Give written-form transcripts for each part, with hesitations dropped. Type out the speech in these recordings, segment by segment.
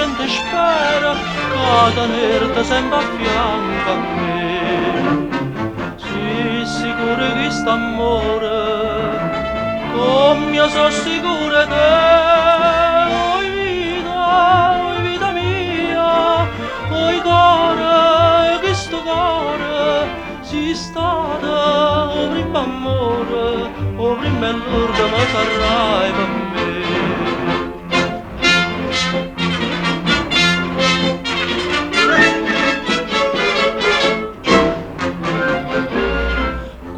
gente spera che tenerti sempre a fianco a me. Sii sicuro che st'amore, come io sono sicura te. Oh vita mia, oh cuore, questo cuore, si stata, oh primo amore, oh prima e l'ultima sarai per me.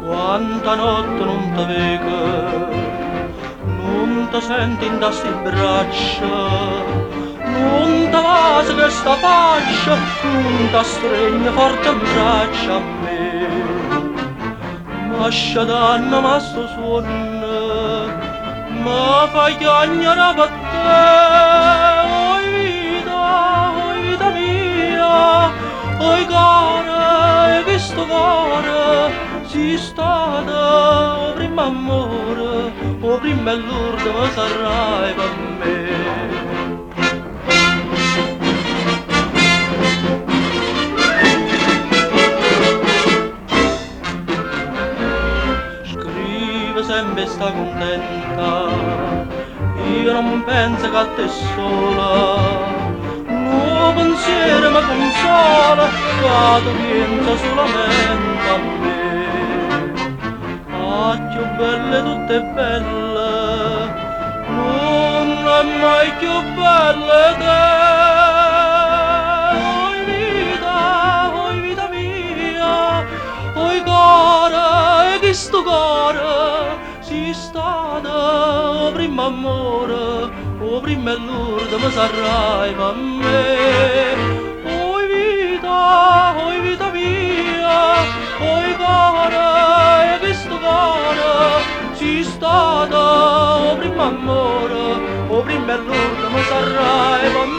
Quanta notte non ti vedo, non ti senti in sti braccia, non ti va su questa faccia, non ti stringe forte in braccia a me. Ma sciadanno ma sto suono, ma fa chiagnare per te. Oh vita mia, oh cuore, questo cuore, si stata, oh primo amore, oh prima e l'ultima sarai per me. Scrive sempre sta contenta, io non penso che te sola. No pensiero mi consola, che tu pensa solamente a me. Ah, più belle tutte belle, non è mai più belle te. Oh vita mia, oh cuore, e questo cuore, si stata, oh primo amore, oh prima e l'ultima sarai per me. Oh vita mia, oh cuore, e questo cuore, si stata, oh primo amore, oh prima e l'ultima sarai per me.